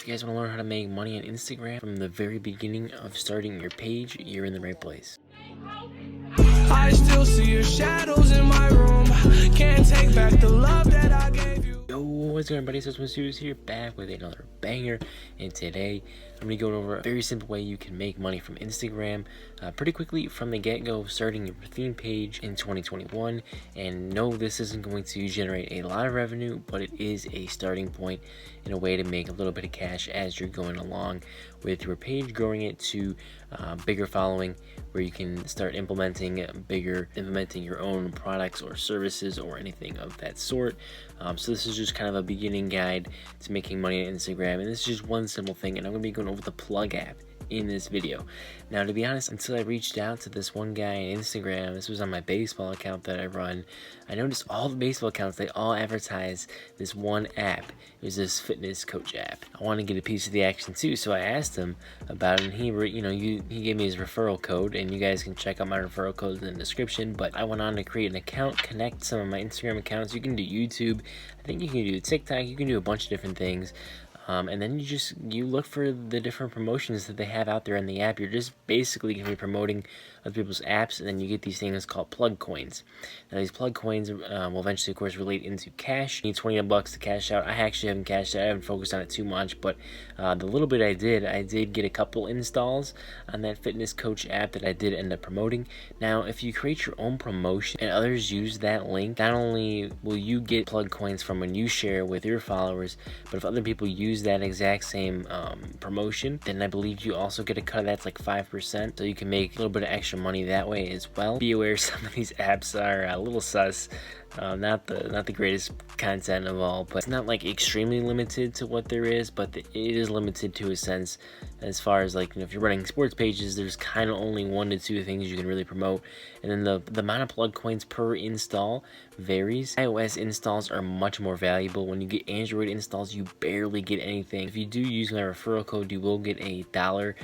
If you guys want to learn how to make money on Instagram from the very beginning of starting your page, you're in the right place. I still see your shadows in my room. Can't take back the love that I gave you. Yo, what's going on, everybody? So it's here, back with another banger. And today I'm going to go over a very simple way you can make money from Instagram pretty quickly from the get-go, starting your theme page in 2021. And no, this isn't going to generate a lot of revenue, but it is a starting point in a way to make a little bit of cash as you're going along with your page, growing it to bigger following, where you can start implementing your own products or services or anything of that sort. So this is just kind of a beginning guide to making money on Instagram, and this is just one simple thing, and I'm going to be going over the plug app in this video. Now, to be honest, until I reached out to this one guy on Instagram, this was on my baseball account that I run, I noticed all the baseball accounts, they all advertise this one app. It was this fitness coach app. I want to get a piece of the action too, so I asked him about it, and he gave me his referral code, and you guys can check out my referral code in the description. But I went on to create an account, connect some of my Instagram accounts. You can do YouTube, I think you can do TikTok, you can do a bunch of different things. And then you look for the different promotions that they have out there in the app. You're just basically going to be promoting other people's apps, and then you get these things called plug coins. Now, these plug coins will eventually, of course, relate into cash. You need 20 bucks to cash out. I actually haven't cashed out. I haven't focused on it too much, but the little bit I did get a couple installs on that fitness coach app that I did end up promoting. Now, if you create your own promotion and others use that link, not only will you get plug coins from when you share with your followers, but if other people use that exact same promotion, then I believe you also get a cut of that's like 5%, so you can make a little bit of extra money that way as well. Be aware, some of these apps are a little sus. Not the greatest content of all, but it's not like extremely limited to what there is, but it is limited to a sense as far as, like, if you're running sports pages, there's kind of only 1 to 2 things you can really promote, and then the amount of plug coins per install varies. iOS installs are much more valuable. When you get Android installs, you barely get anything. If you do use my referral code, you will get $1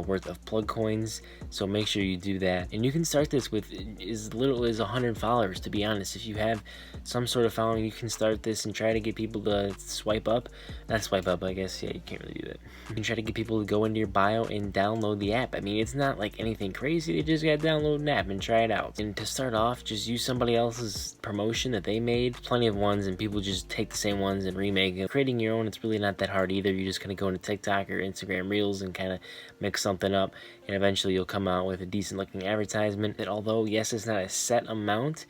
worth of plug coins, so make sure you do that. And you can start this with as little as 100 followers. To be honest, if you have some sort of following, you can start this and try to get people to swipe up, I guess. Yeah, you can't really do that. You can try to get people to go into your bio and download the app. I mean, it's not like anything crazy. They just gotta download an app and try it out. And to start off, just use somebody else's promotion that they made. Plenty of ones, and people just take the same ones and remake them. Creating your own, it's really not that hard either. You're just gonna go into TikTok or Instagram Reels and kind of mix something up, and eventually you'll come out with a decent looking advertisement that, although yes, it's not a set amount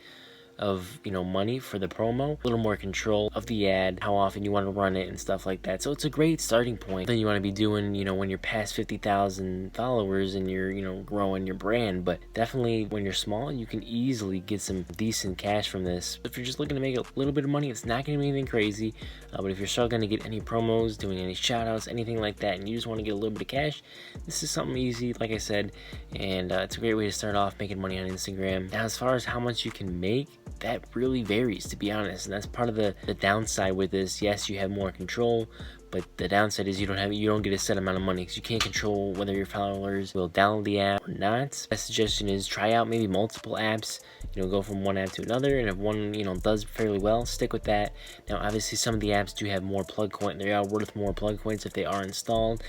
of money for the promo, a little more control of the ad, how often you want to run it and stuff like that. So it's a great starting point. Then you want to be doing when you're past 50,000 followers and you're growing your brand. But definitely when you're small, you can easily get some decent cash from this. If you're just looking to make a little bit of money, it's not going to be anything crazy, but if you're struggling to get any promos, doing any shout outs, anything like that, and you just want to get a little bit of cash, this is something easy, like I said, and it's a great way to start off making money on Instagram. Now, as far as how much you can make, that really varies, to be honest, and that's part of the downside with this. Yes, you have more control, but the downside is you don't get a set amount of money, because you can't control whether your followers will download the app or not. My suggestion is try out maybe multiple apps, go from one app to another, and if one does fairly well, stick with that. Now, obviously, some of the apps do have more plug coins. They are worth more plug coins if they are installed.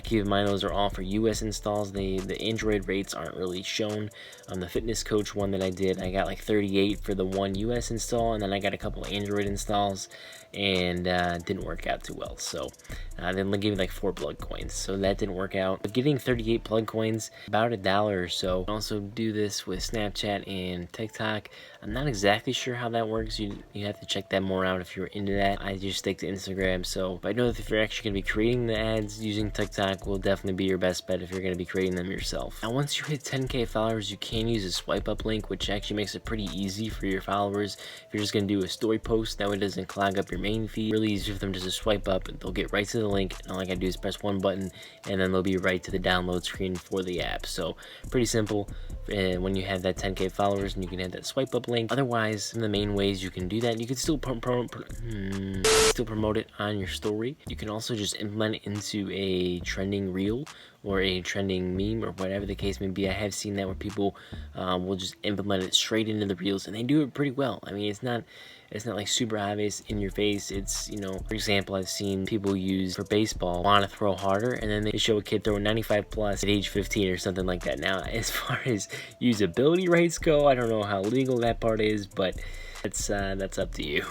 Keep in mind, those are all for US installs. The Android rates aren't really shown. On the fitness coach one that I did, I got like 38 for the one US install, and then I got a couple Android installs, and didn't work out too well. So then they gave me like 4 plug coins, so that didn't work out. But getting 38 plug coins, about $1 or so. Also do this with Snapchat and TikTok. I'm not exactly sure how that works. You have to check that more out if you're into that. I just stick to Instagram. So I know that if you're actually going to be creating the ads, using TikTok will definitely be your best bet if you're going to be creating them yourself. Now, once you hit 10K followers, you can use a swipe up link, which actually makes it pretty easy for your followers. If you're just going to do a story post, that way it doesn't clog up your main feed. Really easy for them to just swipe up, and they'll get right to the link, and all I gotta do is press one button, and then they'll be right to the download screen for the app. So pretty simple when you have that 10K followers, and you can have that swipe up link. Otherwise, some of the main ways you can do that, you can still promote it on your story. You can also just implement it into a trending reel or a trending meme or whatever the case may be. I have seen that where people will just implement it straight into the reels, and they do it pretty well. I mean, it's not like super obvious in your face. It's, you know, for example, I've seen people use for baseball, want to throw harder, and then they show a kid throwing 95 plus at age 15 or something like that. Now, as far as usability rates go, I don't know how legal that part is, but that's up to you.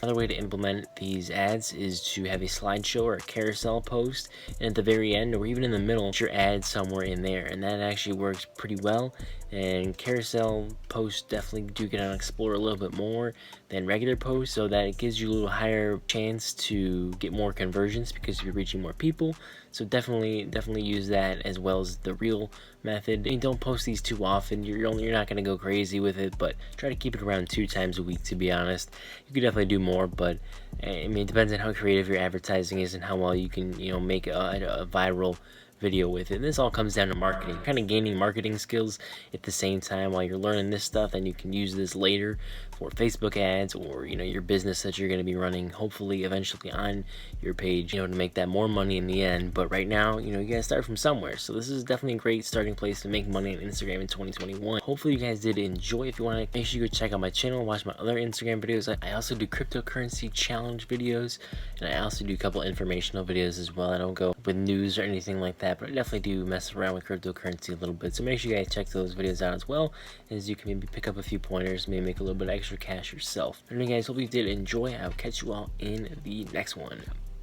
Another way to implement these ads is to have a slideshow or a carousel post, and at the very end or even in the middle, put your ad somewhere in there, and that actually works pretty well. And carousel posts definitely do get on Explore a little bit more than regular posts, so that it gives you a little higher chance to get more conversions because you're reaching more people. So definitely use that as well as the reel method. And don't post these too often. You're not gonna go crazy with it, but try to keep it around 2 times a week. To be honest, you could definitely do more, but I mean, it depends on how creative your advertising is and how well you can, you know, make a viral video with it. And this all comes down to marketing, kind of gaining marketing skills at the same time while you're learning this stuff, and you can use this later for Facebook ads or, you know, your business that you're going to be running, hopefully eventually on your page, you know, to make that more money in the end. But right now, you know, you gotta start from somewhere, so this is definitely a great starting place to make money on Instagram in 2021. Hopefully you guys did enjoy. If you want to, make sure you go check out my channel, watch my other Instagram videos. I also do cryptocurrency challenge videos, and I also do a couple informational videos as well. I don't go with news or anything like that, but I definitely do mess around with cryptocurrency a little bit, so make sure you guys check those videos out as well, as you can maybe pick up a few pointers, maybe make a little bit of extra cash yourself. Anyway guys, hope you did enjoy. I'll catch you all in the next one.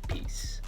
Peace.